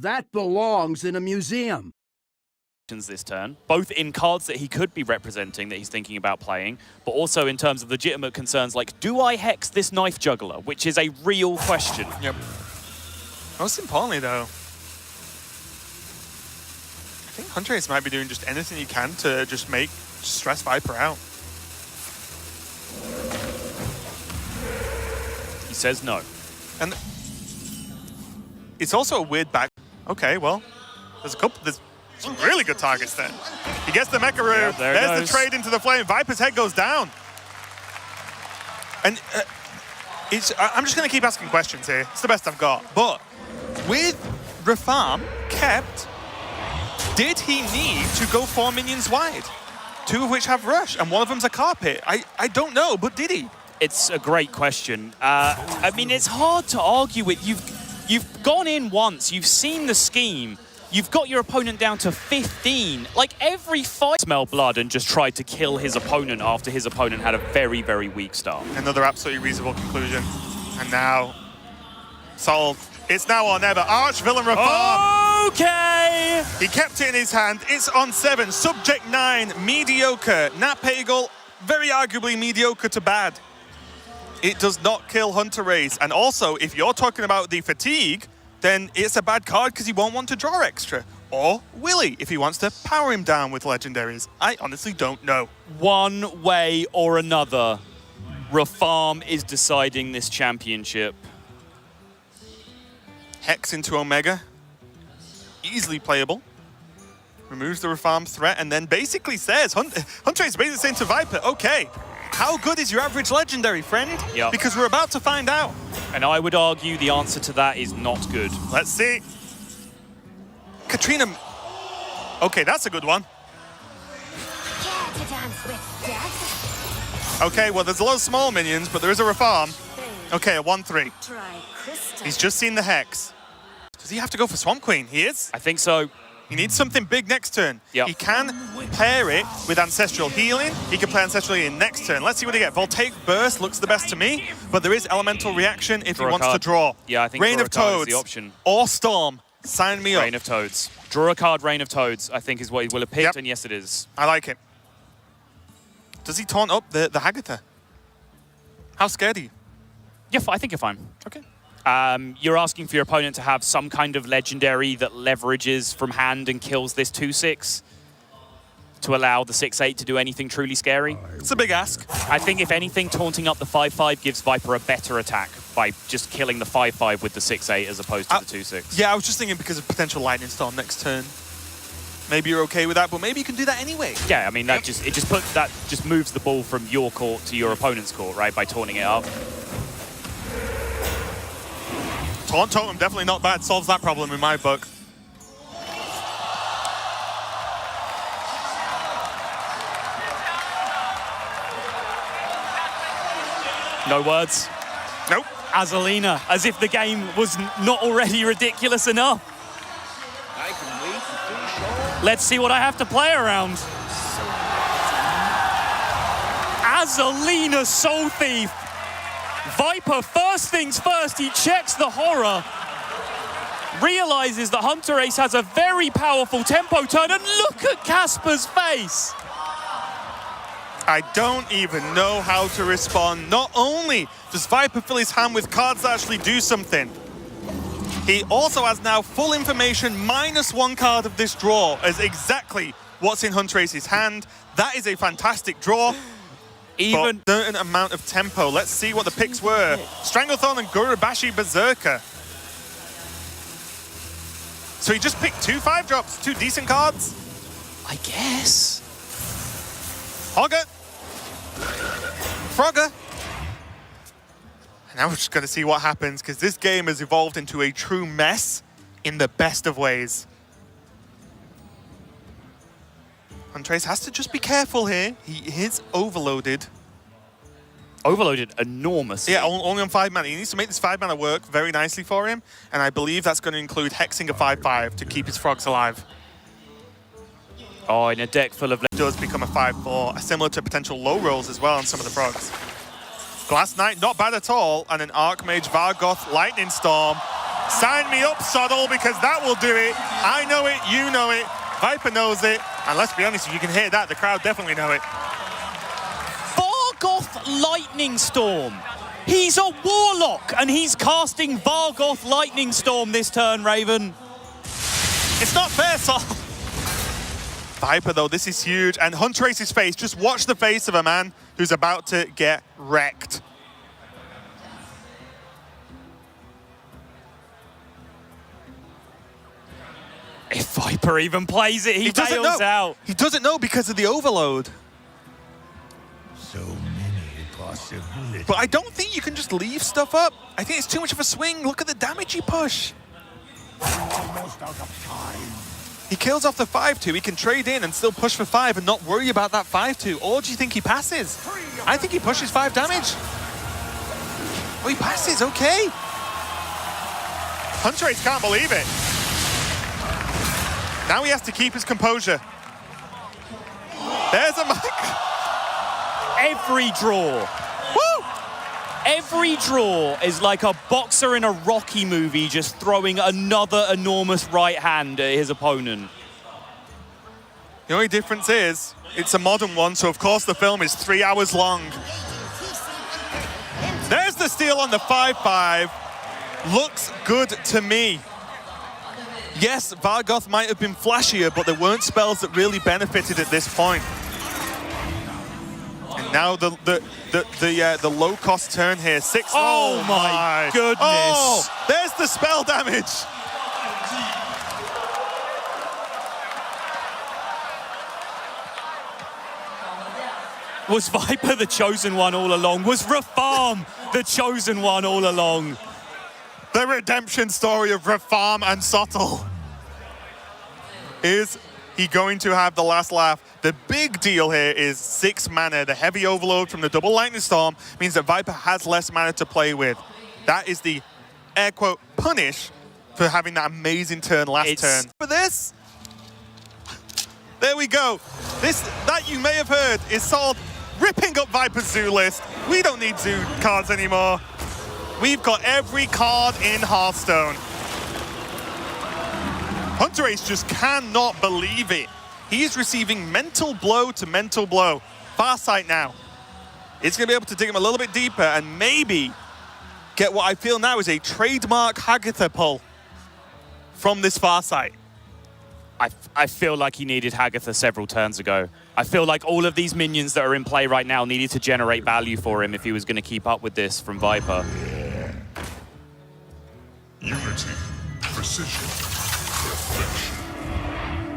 That belongs in a museum. This turn, both in cards that he could be representing that he's thinking about playing, but also in terms of legitimate concerns like, do I hex this Knife Juggler, which is a real question. Yep. Most importantly though, I think Huntrace might be doing just anything he can to just stress Viper out. He says no. And it's also a weird back. Okay, well, there's some really good targets there. He gets the Mecha Roo. Yeah, there's the trade into the flame. Viper's head goes down. And I'm just going to keep asking questions here. It's the best I've got. But with Rafarm kept, did he need to go 4 minions wide? 2 of which have rush, and 1 of them's a carpet. I don't know, but did he? It's a great question. I mean, it's hard to argue with. You've gone in once. You've seen the scheme. You've got your opponent down to 15. Like, every fight smelled blood and just tried to kill his opponent after his opponent had a very, very weak start. Another absolutely reasonable conclusion. And now, solved. It's now or never. Arch-villain Rafarm. Okay! He kept it in his hand. It's on 7. Subject 9, mediocre. Nat Pagel, very arguably mediocre to bad. It does not kill Huntrace. And also, if you're talking about the fatigue, then it's a bad card because he won't want to draw extra. Or will he, if he wants to power him down with legendaries? I honestly don't know. One way or another, Rafarm is deciding this championship. Hex into Omega. Easily playable. Removes the Rafarm threat and then basically says, Huntrace basically saying to Viper, okay, how good is your average legendary, friend? Yep. Because we're about to find out. And I would argue the answer to that is not good. Let's see. Katrina. Okay, that's a good one. Care to dance with death? Okay, well, there's a lot of small minions, but there is a Rafarm. Okay, a 1-3. Try crystal. He's just seen the Hex. Does he have to go for Swamp Queen? He is. I think so. He needs something big next turn. Yep. He can pair it with Ancestral Healing. He can play Ancestral Healing next turn. Let's see what he gets. Voltaic Burst looks the best to me, but there is Elemental Reaction if he wants to draw. Yeah, I think Rain draw of a card is Toads the option. or Storm. Sign me up. Rain of Toads. Draw a card, Rain of Toads, I think is what he will have picked, Yep. and yes, it is. I like it. Does he taunt up the Hagatha? How scared are you? Yeah, I think you're fine. Okay. You're asking for your opponent to have some kind of legendary that leverages from hand and kills this 2/6 to allow the 6/8 to do anything truly scary. It's a big ask. I think if anything, taunting up the 5/5 gives Viper a better attack by just killing the 5/5 with the 6/8 as opposed to the 2/6. Yeah, I was just thinking because of potential Lightning Storm next turn. Maybe you're okay with that, but maybe you can do that anyway. Yeah, I mean that just moves the ball from your court to your opponent's court, right? By taunting it up. Taunt Totem, definitely not bad. Solves that problem in my book. No words. Nope. Azalina, as if the game was not already ridiculous enough. Let's see what I have to play around. Azalina Soul Thief. Viper, first things first, he checks the horror. Realizes that Huntrace has a very powerful tempo turn, and look at Casper's face. I don't even know how to respond. Not only does Viper fill his hand with cards that actually do something, he also has now full information, -1 card of this draw as exactly what's in Huntrace's hand. That is a fantastic draw. Even a certain amount of tempo. Let's see what the picks were. Stranglethorn and Gurubashi Berserker. So he just picked 2 5-drops, 2 decent cards. I guess. Hogger. Frogger. And now we're just going to see what happens, because this game has evolved into a true mess in the best of ways. Huntrace has to just be careful here. He is overloaded. Overloaded enormously. Yeah, only on 5 mana. He needs to make this 5 mana work very nicely for him, and I believe that's going to include hexing a 5/5 to keep his frogs alive. Oh, in a deck full of... It does become a 5/4, similar to potential low rolls as well on some of the frogs. Glass Knight, not bad at all, and an Archmage Vargoth Lightning Storm. Sign me up, Soddle, because that will do it. I know it, you know it, Viper knows it, and let's be honest, if you can hear that, the crowd definitely know it. Vargoth Lightning Storm. He's a Warlock, and he's casting Vargoth Lightning Storm this turn, Raven. It's not fair, Sol. Viper, though, this is huge, and Hunterace's face, just watch the face of a man who's about to get wrecked. If Viper even plays it, he doesn't bails know. out. He doesn't know because of the overload. So many possibilities. But I don't think you can just leave stuff up. I think it's too much of a swing. Look at the damage you push. Almost out of time. He kills off the 5-2. He can trade in and still push for 5 and not worry about that 5-2. Or do you think he passes? I think he pushes 5 damage. Oh, he passes. Okay. Hunterace can't believe it. Now he has to keep his composure. There's a mic. Every draw. Woo! Every draw is like a boxer in a Rocky movie just throwing another enormous right hand at his opponent. The only difference is, it's a modern one, so of course the film is 3 hours long. There's the steal on the 5-5. Looks good to me. Yes, Vargoth might have been flashier, but there weren't spells that really benefited at this point. And now the low-cost turn here. 6. Oh my goodness. Oh, there's the spell damage. Was Viper the chosen one all along? Was Rafam the chosen one all along? The redemption story of Rafam and Sottl. Is he going to have the last laugh? The big deal here is 6 mana. The heavy overload from the double lightning storm means that Viper has less mana to play with. That is the air quote punish for having that amazing turn last turn. For this, there we go. This that you may have heard is Sol ripping up Viper's zoo list. We don't need zoo cards anymore. We've got every card in Hearthstone. Hunterace just cannot believe it. He is receiving mental blow to mental blow. Farsight now. It's going to be able to dig him a little bit deeper and maybe get what I feel now is a trademark Hagatha pull from this Farsight. I feel like he needed Hagatha several turns ago. I feel like all of these minions that are in play right now needed to generate value for him if he was going to keep up with this from Viper. Unity, precision, perfection.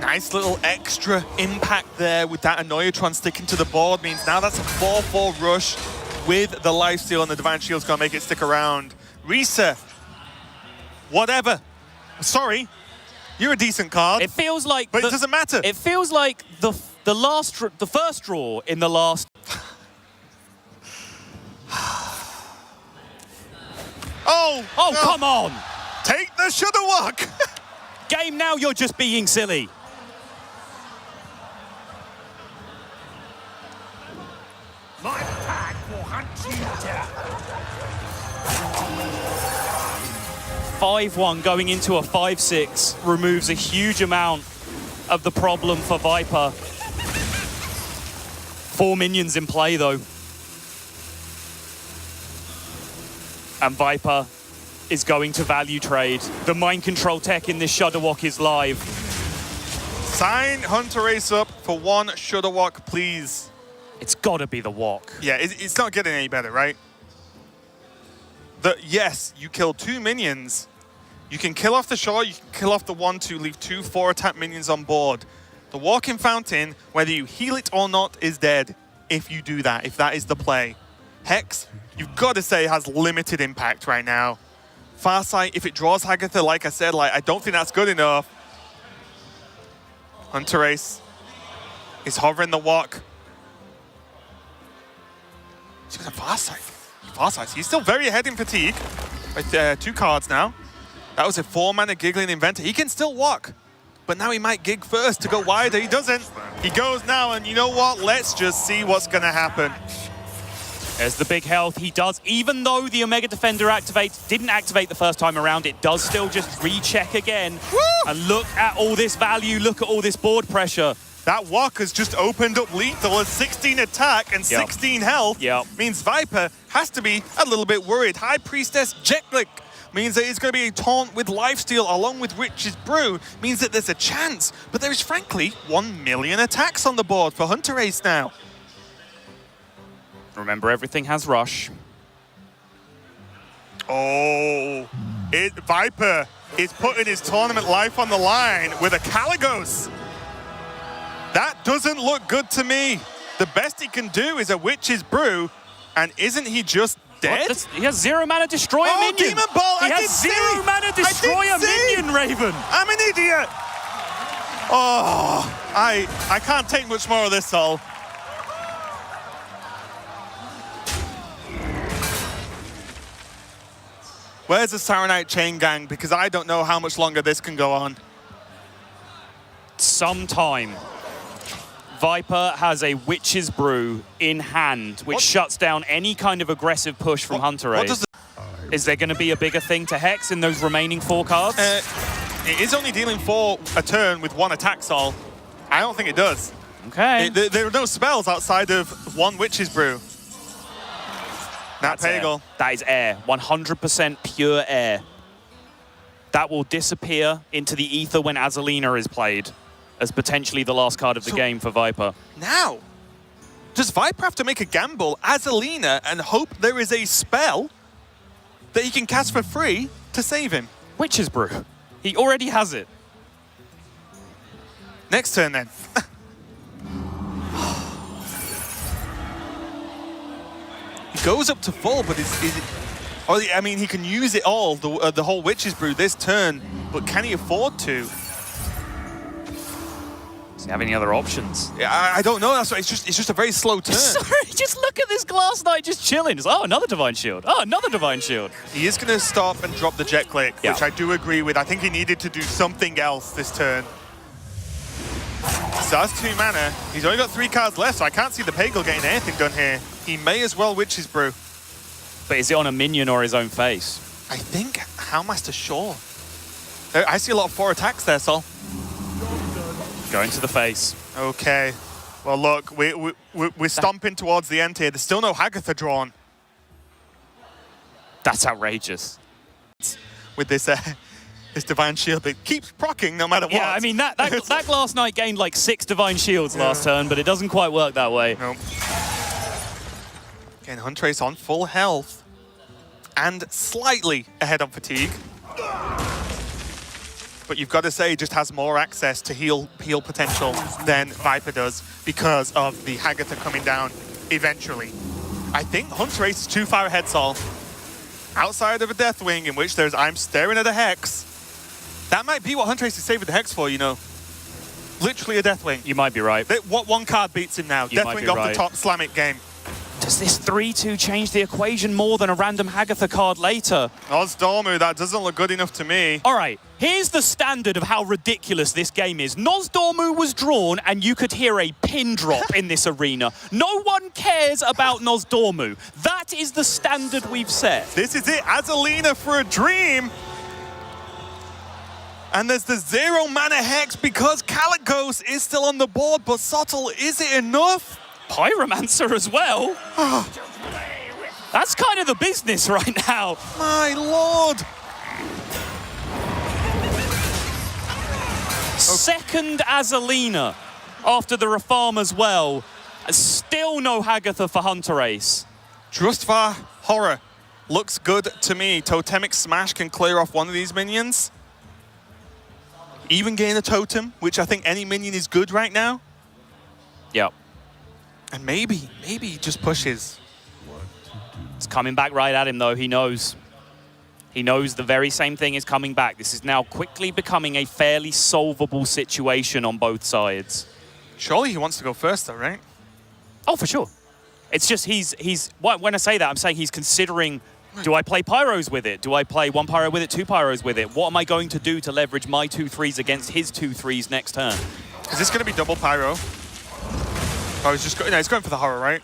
Nice little extra impact there with that Annoyatron sticking to the board. Means now that's a 4-4 rush with the lifesteal, and the Divine Shield's going to make it stick around. Risa, whatever. Sorry, you're a decent card. It feels like... But it doesn't matter. It feels like the first draw in the last... Oh, no. Come on! Take the Shudderwock. Game now, you're just being silly. My pack will hunt you down. 5-1 going into a 5-6 removes a huge amount of the problem for Viper. 4 minions in play, though. And Viper is going to value trade. The mind control tech in this Shudderwock is live. Sign Hunterace up for 1 Shudderwock, please. It's got to be the walk. Yeah, it's not getting any better, right? Yes, you kill 2 minions. You can kill off the shore, you can kill off the 1-2, leave 2 4-attack minions on board. The Walking Fountain, whether you heal it or not, is dead if you do that, if that is the play. Hex, you've got to say, has limited impact right now. Farsight, if it draws Hagatha, like I said, I don't think that's good enough. Hunterace is hovering the walk. She's got a Farsight. Farsight, he's still very ahead in fatigue. With 2 cards now. That was a 4-mana Giggling Inventor. He can still walk, but now he might gig first to go wider. He doesn't. He goes now, and you know what? Let's just see what's going to happen. There's the big health. He does, even though the Omega Defender didn't activate the first time around, it does still just recheck again. Woo! And look at all this value, look at all this board pressure. That walk has just opened up lethal as 16 attack and 16 health. Means Viper has to be a little bit worried. High Priestess Jet Click means that it's going to be a taunt with lifesteal along with Witch's Brew. Means that there's a chance, but there is frankly 1 million attacks on the board for Hunter Ace now. Remember, everything has rush. Oh, Viper is putting his tournament life on the line with a Caligos. That doesn't look good to me. The best he can do is a Witch's Brew, and isn't he just dead? He has 0 mana destroy a minion. Demon Ball, he has 0 mana destroy a minion, Raven. I'm an idiot. Oh, I can't take much more of this, Sol. Where's the Saronite chain gang? Because I don't know how much longer this can go on. Sometime. Viper has a Witch's Brew in hand, which shuts down any kind of aggressive push from Hunter Ace. Is there going to be a bigger thing to Hex in those remaining 4 cards? It is only dealing 4 a turn with 1 attack, Sol. I don't think it does. Okay. There are no spells outside of 1 Witch's Brew. Nat Pagel. That is air. 100% pure air. That will disappear into the ether when Azalina is played as potentially the last card of the game for Viper. Now, does Viper have to make a gamble, Azalina, and hope there is a spell that he can cast for free to save him? Witch's Brew. He already has it. Next turn, then. He goes up to full, but I mean, he can use it all, the whole Witch's Brew this turn, but can he afford to? Does he have any other options? Yeah, I don't know. That's right. It's just a very slow turn. Sorry, just look at this Glass Knight just chilling. Just, oh, another Divine Shield. Oh, another Divine Shield. He is going to stop and drop the Jet Click, which I do agree with. I think he needed to do something else this turn. So that's 2 mana. He's only got 3 cards left, so I can't see the Pagel getting anything done here. He may as well Witch's Brew. But is it on a minion or his own face? I think Howlmaster Shaw. I see a lot of 4 attacks there, Sol. Going to the face. Okay. Well, look, we're stomping towards the end here. There's still no Hagatha drawn. That's outrageous. With this this Divine Shield that keeps proccing no matter what. Yeah, I mean, that Glass Knight gained like 6 Divine Shields last turn, but it doesn't quite work that way. Nope. Again, Hunter Ace on full health and slightly ahead on fatigue. But you've got to say, he just has more access to heal potential than Viper does because of the Hagatha coming down eventually. I think Hunter Ace is too far ahead, Sol. Outside of a Deathwing, in which I'm staring at a Hex. That might be what Hunter Ace is saving the Hex for, you know. Literally a Deathwing. You might be right. What 1 card beats him now? Deathwing off the top, slam it game. Does this 3-2 change the equation more than a random Hagatha card later? Nosdormu, that doesn't look good enough to me. All right, here's the standard of how ridiculous this game is. Nosdormu was drawn, and you could hear a pin drop in this arena. No one cares about Nosdormu. That is the standard we've set. This is it, Azalina for a dream. And there's the 0 mana Hex because Caligos is still on the board, but Sottle, is it enough? Pyromancer as well. That's kind of the business right now. My lord. Second Azalina after the Reform as well. Still no Hagatha for Hunter Ace. Drustvar Horror looks good to me. Totemic Smash can clear off one of these minions. Even gain a totem, which I think any minion is good right now. Yep. And maybe he just pushes. It's coming back right at him, though. He knows. He knows the very same thing is coming back. This is now quickly becoming a fairly solvable situation on both sides. Surely he wants to go first, though, right? Oh, for sure. It's just when I say that, I'm saying he's considering, do I play Pyros with it? Do I play 1 Pyro with it, 2 Pyros with it? What am I going to do to leverage my 2-3s against his 2-3s next turn? Is this going to be double Pyro? Oh, he's going for the Horror, right?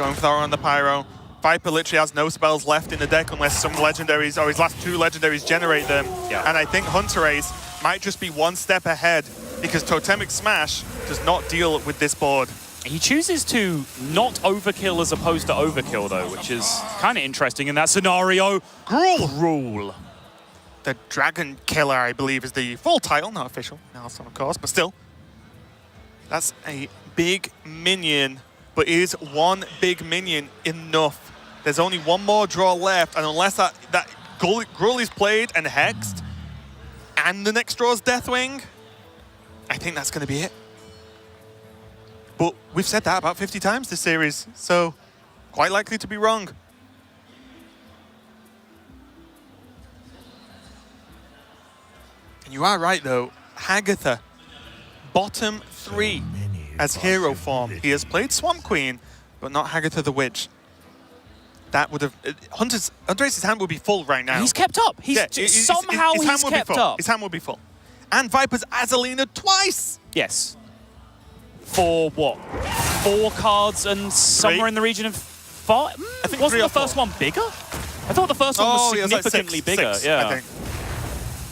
Going for the on the Pyro. Viper literally has no spells left in the deck unless some legendaries, or his last 2 legendaries, generate them. Yeah. And I think Hunter Ace might just be one step ahead because Totemic Smash does not deal with this board. He chooses to not overkill as opposed to overkill, though, which is kind of interesting in that scenario. Gruul. The Dragon Killer, I believe, is the full title, not official. Nelson, of course, but still. That's a big minion, but is one big minion enough? There's only one more draw left, and unless that Gruul is played and hexed, and the next draw is Deathwing, I think that's going to be it. But we've said that about 50 times this series, so quite likely to be wrong. And you are right, though. Hagatha, bottom 3 as hero form. He has played Swamp Queen, but not Hagatha the Witch. That would have... Andres' hand would be full right now. He's kept up. He's somehow he's kept up. His hand will be full. And Viper's Azalina twice. Yes. For what? 4 cards and somewhere in the region of 5? I think wasn't the first one bigger? I thought the first one was significantly like bigger. six, yeah. I think.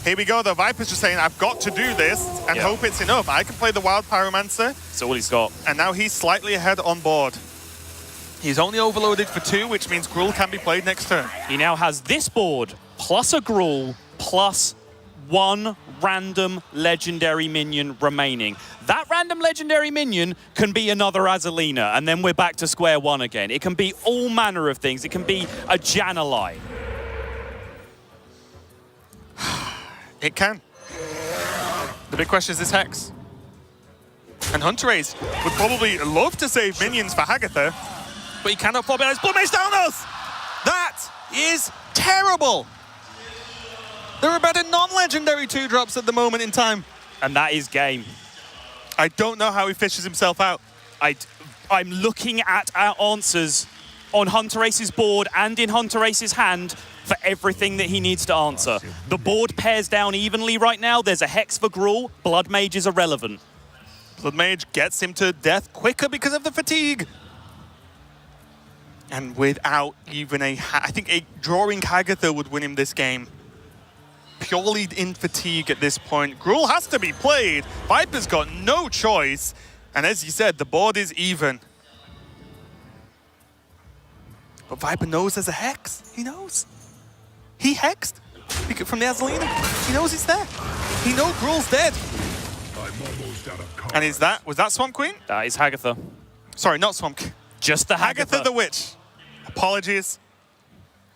Here we go, though. Viper's just saying, I've got to do this and hope it's enough. I can play the Wild Pyromancer. That's all he's got. And now he's slightly ahead on board. He's only overloaded for 2, which means Gruul can be played next turn. He now has this board, plus a Gruul, plus 1 random legendary minion remaining. That random legendary minion can be another Azalina, and then we're back to square one again. It can be all manner of things. It can be a Jan'alai. It can. The big question is this Hex. And Hunter Ace would probably love to save minions for Hagatha, but he cannot fall behind his Blood Mage Thanos! That is terrible! There are better non-legendary 2-drops at the moment in time. And that is game. I don't know how he fishes himself out. I'm looking at our answers on Hunter Ace's board and in Hunter Ace's hand for everything that he needs to answer. The board pairs down evenly right now. There's a Hex for Gruul. Blood Mage is irrelevant. Blood Mage gets him to death quicker because of the fatigue. And without even I think a drawing Hagatha would win him this game. Purely in fatigue at this point. Gruul has to be played. Viper's got no choice. And as you said, the board is even. But Viper knows there's a Hex. He knows. He hexed from the Azalina. He knows it's there. He knows Gruul's dead. And was that Swamp Queen? That is Hagatha. Sorry, not Swamp Queen. Just the Hagatha the Witch. Apologies.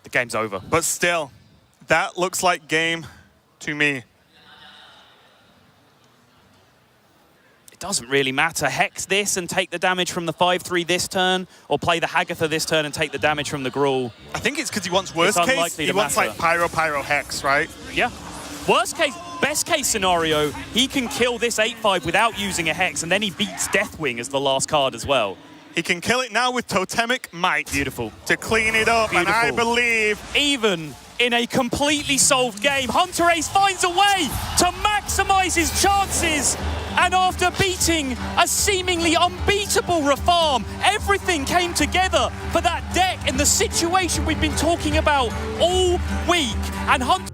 The game's over. But still, that looks like game to me. It doesn't really matter. Hex this and take the damage from the 5/3 this turn, or play the Hagatha this turn and take the damage from the Gruul. I think it's because he wants worst case. He wants like Pyro Hex, right? Yeah. Worst case, best case scenario, he can kill this 8/5 without using a Hex, and then he beats Deathwing as the last card as well. He can kill it now with Totemic Might. Beautiful. To clean it up, Beautiful. and I believe... Even in a completely solved game, Hunter Ace finds a way to maximize his chances. And after beating a seemingly unbeatable Rafarm, everything came together for that deck in the situation we've been talking about all week. And Hunter...